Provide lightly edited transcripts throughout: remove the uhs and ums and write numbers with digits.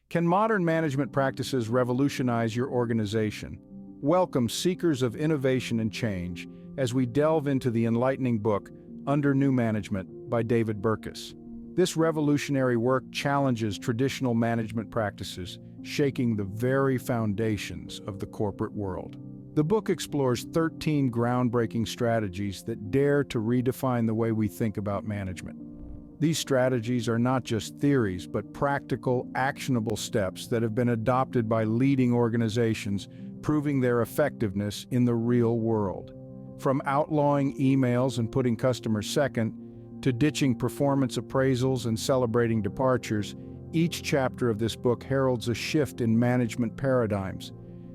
Can modern management practices revolutionize your organization? Welcome, seekers of innovation and change, as we delve into the enlightening book, Under New Management, by David Burkus. This revolutionary work challenges traditional management practices, shaking the very foundations of the corporate world. The book explores 13 groundbreaking strategies that dare to redefine the way we think about management. These strategies are not just theories, but practical, actionable steps that have been adopted by leading organizations, proving their effectiveness in the real world. From outlawing emails and putting customers second, to ditching performance appraisals and celebrating departures, each chapter of this book heralds a shift in management paradigms.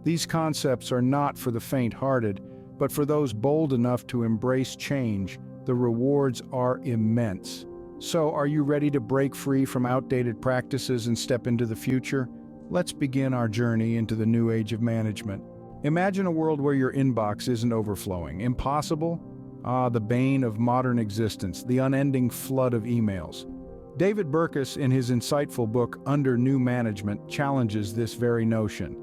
These concepts are not for the faint-hearted, but for those bold enough to embrace change. The rewards are immense. So, are you ready to break free from outdated practices and step into the future? Let's begin our journey into the new age of management. Imagine a world where your inbox isn't overflowing. Impossible? The bane of modern existence, the unending flood of emails. David Burkus, in his insightful book, Under New Management, challenges this very notion.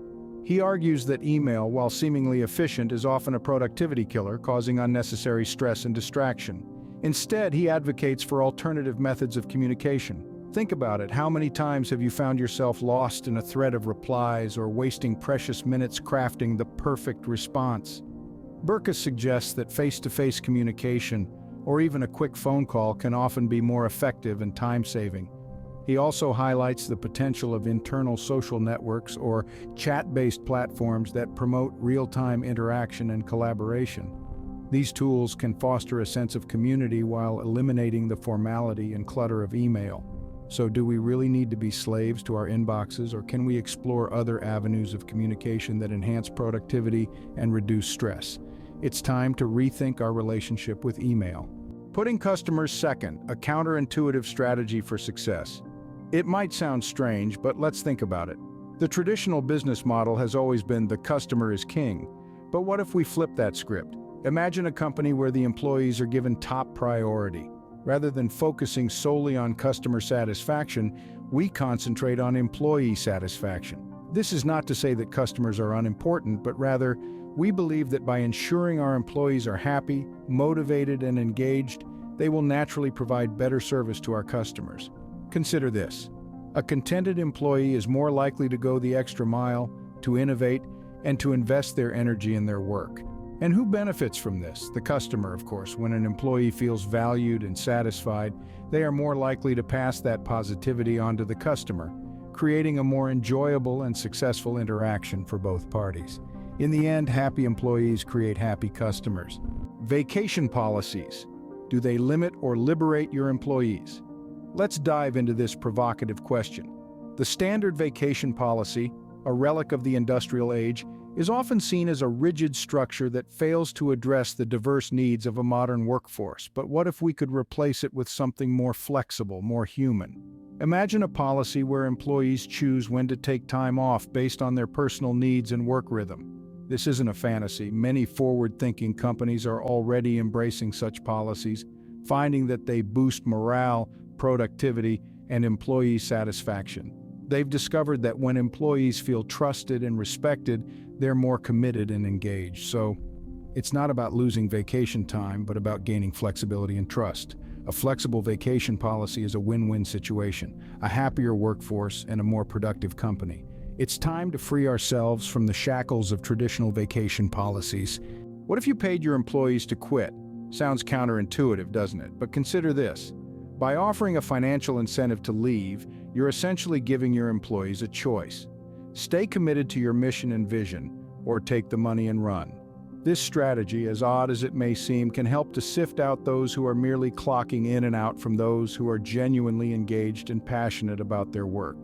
He argues that email, while seemingly efficient, is often a productivity killer, causing unnecessary stress and distraction. Instead, he advocates for alternative methods of communication. Think about it. How many times have you found yourself lost in a thread of replies or wasting precious minutes crafting the perfect response? Burkus suggests that face-to-face communication, or even a quick phone call, can often be more effective and time-saving. He also highlights the potential of internal social networks or chat-based platforms that promote real-time interaction and collaboration. These tools can foster a sense of community while eliminating the formality and clutter of email. So, do we really need to be slaves to our inboxes, or can we explore other avenues of communication that enhance productivity and reduce stress? It's time to rethink our relationship with email. Putting customers second, a counterintuitive strategy for success. It might sound strange, but let's think about it. The traditional business model has always been the customer is king. But what if we flip that script? Imagine a company where the employees are given top priority. Rather than focusing solely on customer satisfaction, we concentrate on employee satisfaction. This is not to say that customers are unimportant, but rather, we believe that by ensuring our employees are happy, motivated, and engaged, they will naturally provide better service to our customers. Consider this. A contented employee is more likely to go the extra mile, to innovate, and to invest their energy in their work. And who benefits from this? The customer, of course. When an employee feels valued and satisfied, they are more likely to pass that positivity on to the customer, creating a more enjoyable and successful interaction for both parties. In the end, happy employees create happy customers. Vacation policies. Do they limit or liberate your employees? Let's dive into this provocative question. The standard vacation policy, a relic of the industrial age, is often seen as a rigid structure that fails to address the diverse needs of a modern workforce. But what if we could replace it with something more flexible, more human? Imagine a policy where employees choose when to take time off based on their personal needs and work rhythm. This isn't a fantasy. Many forward-thinking companies are already embracing such policies, finding that they boost morale, productivity, and employee satisfaction. They've discovered that when employees feel trusted and respected, they're more committed and engaged. So, it's not about losing vacation time, but about gaining flexibility and trust. A flexible vacation policy is a win-win situation, a happier workforce and a more productive company. It's time to free ourselves from the shackles of traditional vacation policies. What if you paid your employees to quit? Sounds counterintuitive, doesn't it? But consider this. By offering a financial incentive to leave, you're essentially giving your employees a choice. Stay committed to your mission and vision, or take the money and run. This strategy, as odd as it may seem, can help to sift out those who are merely clocking in and out from those who are genuinely engaged and passionate about their work.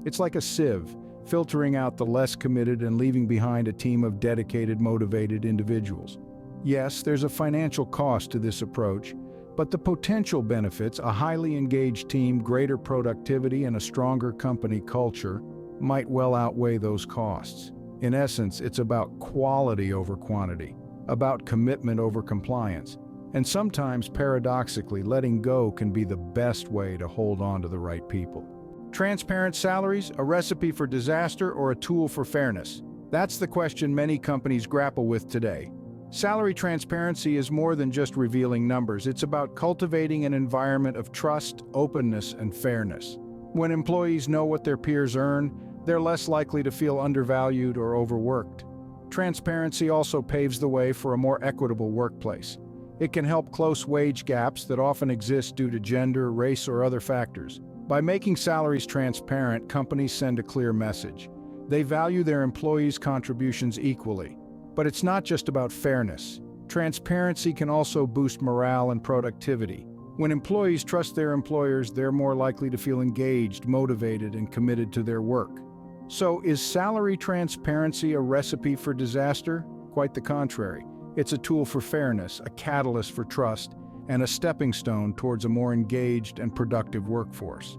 It's like a sieve, filtering out the less committed and leaving behind a team of dedicated, motivated individuals. Yes, there's a financial cost to this approach, but the potential benefits, a highly engaged team, greater productivity, and a stronger company culture, might well outweigh those costs. In essence, it's about quality over quantity, about commitment over compliance, and sometimes, paradoxically, letting go can be the best way to hold on to the right people. Transparent salaries, a recipe for disaster or a tool for fairness? That's the question many companies grapple with today. Salary transparency is more than just revealing numbers. It's about cultivating an environment of trust, openness, and fairness. When employees know what their peers earn, they're less likely to feel undervalued or overworked. Transparency also paves the way for a more equitable workplace. It can help close wage gaps that often exist due to gender, race, or other factors. By making salaries transparent, companies send a clear message. They value their employees' contributions equally. But it's not just about fairness. Transparency can also boost morale and productivity. When employees trust their employers, they're more likely to feel engaged, motivated, and committed to their work. So, is salary transparency a recipe for disaster? Quite the contrary. It's a tool for fairness, a catalyst for trust, and a stepping stone towards a more engaged and productive workforce.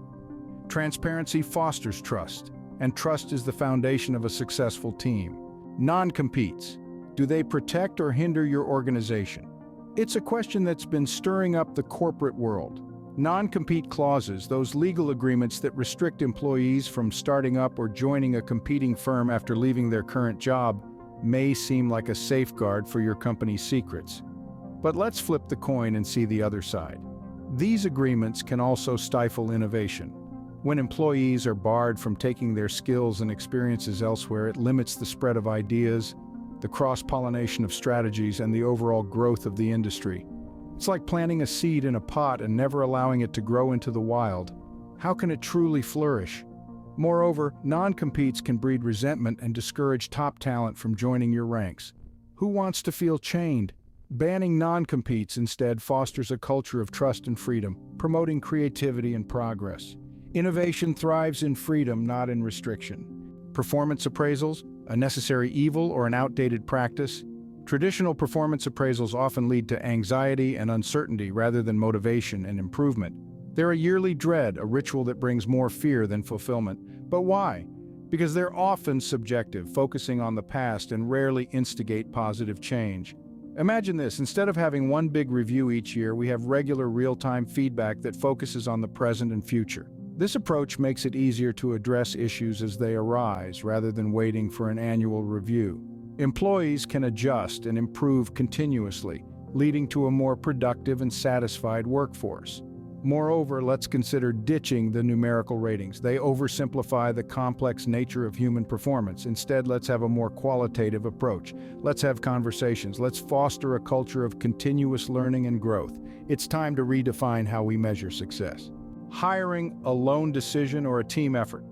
Transparency fosters trust, and trust is the foundation of a successful team. Non-competes. Do they protect or hinder your organization? It's a question that's been stirring up the corporate world. Non-compete clauses, those legal agreements that restrict employees from starting up or joining a competing firm after leaving their current job, may seem like a safeguard for your company's secrets. But let's flip the coin and see the other side. These agreements can also stifle innovation. When employees are barred from taking their skills and experiences elsewhere, it limits the spread of ideas, the cross-pollination of strategies, and the overall growth of the industry. It's like planting a seed in a pot and never allowing it to grow into the wild. How can it truly flourish? Moreover, non-competes can breed resentment and discourage top talent from joining your ranks. Who wants to feel chained? Banning non-competes instead fosters a culture of trust and freedom, promoting creativity and progress. Innovation thrives in freedom, not in restriction. Performance appraisals, a necessary evil or an outdated practice? Traditional performance appraisals often lead to anxiety and uncertainty rather than motivation and improvement. They're a yearly dread, a ritual that brings more fear than fulfillment. But why? Because they're often subjective, focusing on the past and rarely instigate positive change. Imagine this, instead of having one big review each year, we have regular real-time feedback that focuses on the present and future. This approach makes it easier to address issues as they arise, rather than waiting for an annual review. Employees can adjust and improve continuously, leading to a more productive and satisfied workforce. Moreover, let's consider ditching the numerical ratings. They oversimplify the complex nature of human performance. Instead, let's have a more qualitative approach. Let's have conversations. Let's foster a culture of continuous learning and growth. It's time to redefine how we measure success. Hiring, a lone decision or a team effort?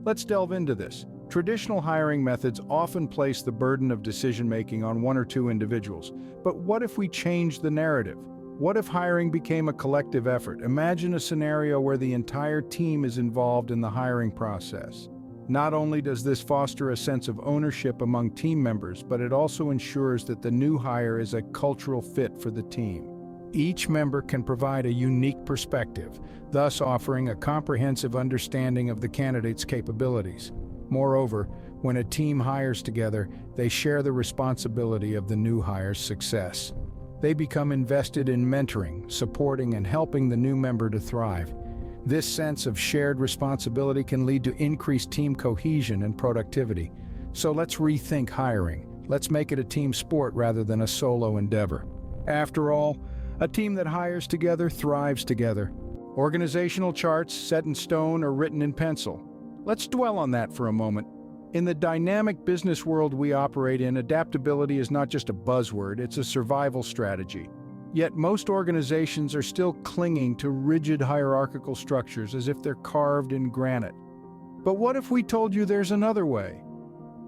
Let's delve into this. Traditional hiring methods often place the burden of decision-making on one or two individuals. But what if we change the narrative? What if hiring became a collective effort? Imagine a scenario where the entire team is involved in the hiring process. Not only does this foster a sense of ownership among team members, but it also ensures that the new hire is a cultural fit for the team. Each member can provide a unique perspective, thus offering a comprehensive understanding of the candidate's capabilities. Moreover, when a team hires together, they share the responsibility of the new hire's success. They become invested in mentoring, supporting, and helping the new member to thrive. This sense of shared responsibility can lead to increased team cohesion and productivity. So let's rethink hiring. Let's make it a team sport rather than a solo endeavor. After all, a team that hires together thrives together. Organizational charts set in stone or written in pencil. Let's dwell on that for a moment. In the dynamic business world we operate in, adaptability is not just a buzzword, it's a survival strategy. Yet most organizations are still clinging to rigid hierarchical structures as if they're carved in granite. But what if we told you there's another way?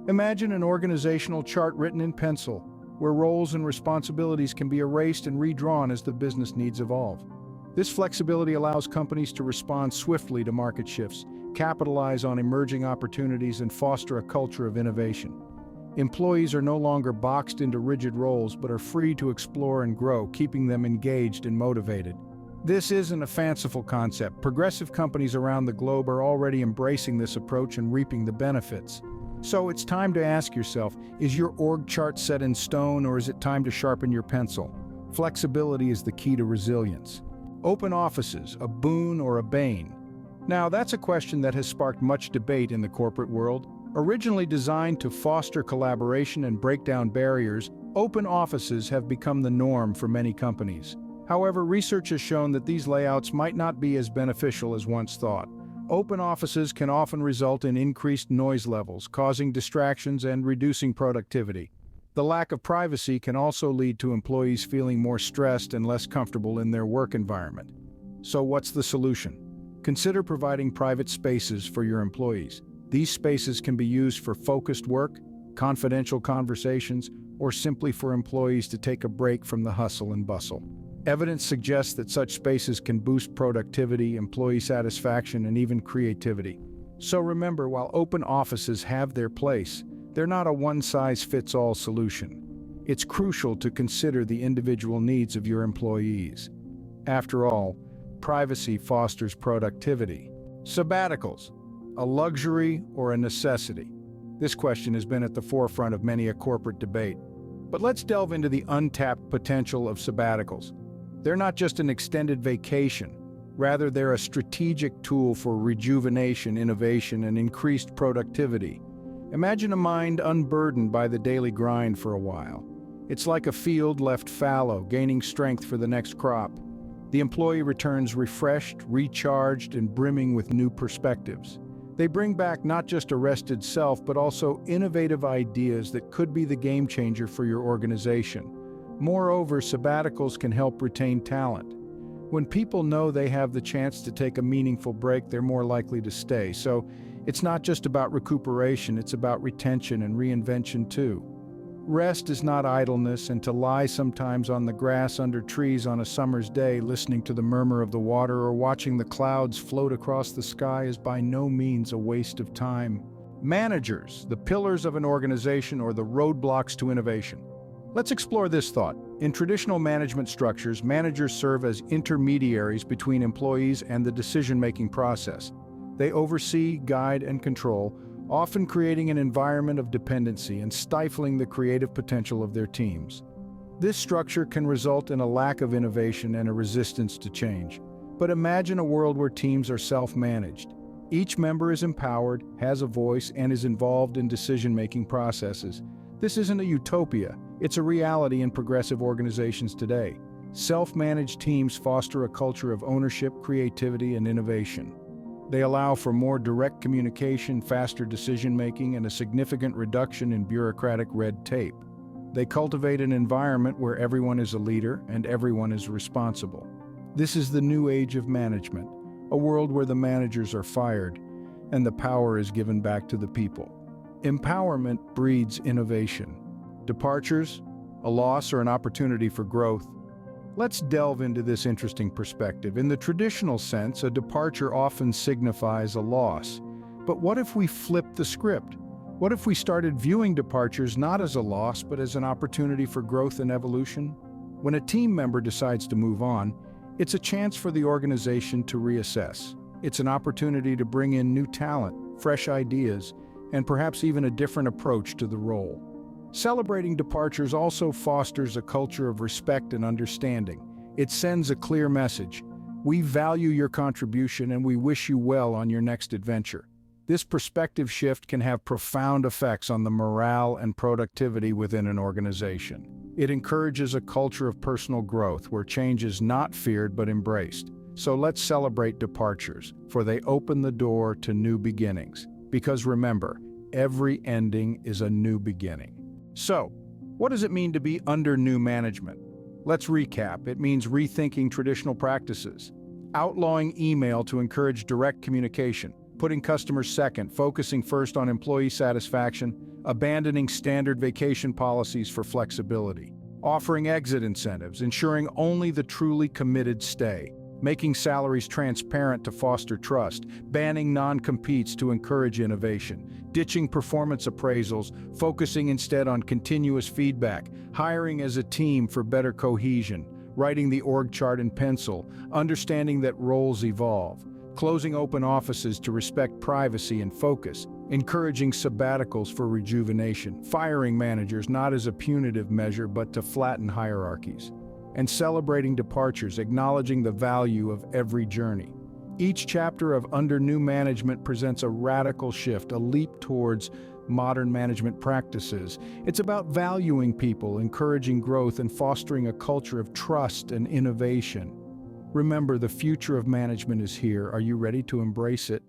Imagine an organizational chart written in pencil, where roles and responsibilities can be erased and redrawn as the business needs evolve. This flexibility allows companies to respond swiftly to market shifts, capitalize on emerging opportunities, and foster a culture of innovation. Employees are no longer boxed into rigid roles but are free to explore and grow, keeping them engaged and motivated. This isn't a fanciful concept. Progressive companies around the globe are already embracing this approach and reaping the benefits. So it's time to ask yourself, is your org chart set in stone, or is it time to sharpen your pencil? Flexibility is the key to resilience. Open offices, a boon or a bane? Now, that's a question that has sparked much debate in the corporate world. Originally designed to foster collaboration and break down barriers, open offices have become the norm for many companies. However, research has shown that these layouts might not be as beneficial as once thought. Open offices can often result in increased noise levels, causing distractions and reducing productivity. The lack of privacy can also lead to employees feeling more stressed and less comfortable in their work environment. So what's the solution? Consider providing private spaces for your employees. These spaces can be used for focused work, confidential conversations, or simply for employees to take a break from the hustle and bustle. Evidence suggests that such spaces can boost productivity, employee satisfaction, and even creativity. So remember, while open offices have their place, they're not a one-size-fits-all solution. It's crucial to consider the individual needs of your employees. After all, privacy fosters productivity. Sabbaticals, a luxury or a necessity? This question has been at the forefront of many a corporate debate. But let's delve into the untapped potential of sabbaticals. They're not just an extended vacation. Rather, they're a strategic tool for rejuvenation, innovation, and increased productivity. Imagine a mind unburdened by the daily grind for a while. It's like a field left fallow, gaining strength for the next crop. The employee returns refreshed, recharged, and brimming with new perspectives. They bring back not just a rested self, but also innovative ideas that could be the game changer for your organization. Moreover, sabbaticals can help retain talent. When people know they have the chance to take a meaningful break, they're more likely to stay. So it's not just about recuperation, it's about retention and reinvention too. Rest is not idleness, and to lie sometimes on the grass under trees on a summer's day, listening to the murmur of the water or watching the clouds float across the sky is by no means a waste of time. Managers, the pillars of an organization or the roadblocks to innovation. Let's explore this thought. In traditional management structures, managers serve as intermediaries between employees and the decision-making process. They oversee, guide, and control, often creating an environment of dependency and stifling the creative potential of their teams. This structure can result in a lack of innovation and a resistance to change. But imagine a world where teams are self-managed. Each member is empowered, has a voice, and is involved in decision-making processes. This isn't a utopia, it's a reality in progressive organizations today. Self-managed teams foster a culture of ownership, creativity, and innovation. They allow for more direct communication, faster decision-making, and a significant reduction in bureaucratic red tape. They cultivate an environment where everyone is a leader and everyone is responsible. This is the new age of management, a world where the managers are fired and the power is given back to the people. Empowerment breeds innovation. Departures, a loss or an opportunity for growth. Let's delve into this interesting perspective. In the traditional sense, a departure often signifies a loss. But what if we flipped the script? What if we started viewing departures not as a loss, but as an opportunity for growth and evolution? When a team member decides to move on, it's a chance for the organization to reassess. It's an opportunity to bring in new talent, fresh ideas, and perhaps even a different approach to the role. Celebrating departures also fosters a culture of respect and understanding. It sends a clear message. We value your contribution and we wish you well on your next adventure. This perspective shift can have profound effects on the morale and productivity within an organization. It encourages a culture of personal growth where change is not feared but embraced. So let's celebrate departures, for they open the door to new beginnings. Because remember, every ending is a new beginning. So, what does it mean to be under new management? Let's recap. It means rethinking traditional practices, outlawing email to encourage direct communication, putting customers second, focusing first on employee satisfaction, abandoning standard vacation policies for flexibility, offering exit incentives, ensuring only the truly committed stay, making salaries transparent to foster trust, banning non-competes to encourage innovation, ditching performance appraisals, focusing instead on continuous feedback, hiring as a team for better cohesion, writing the org chart in pencil, understanding that roles evolve, closing open offices to respect privacy and focus, encouraging sabbaticals for rejuvenation, firing managers not as a punitive measure but to flatten hierarchies, and celebrating departures, acknowledging the value of every journey. Each chapter of Under New Management presents a radical shift, a leap towards modern management practices. It's about valuing people, encouraging growth, and fostering a culture of trust and innovation. Remember, the future of management is here. Are you ready to embrace it?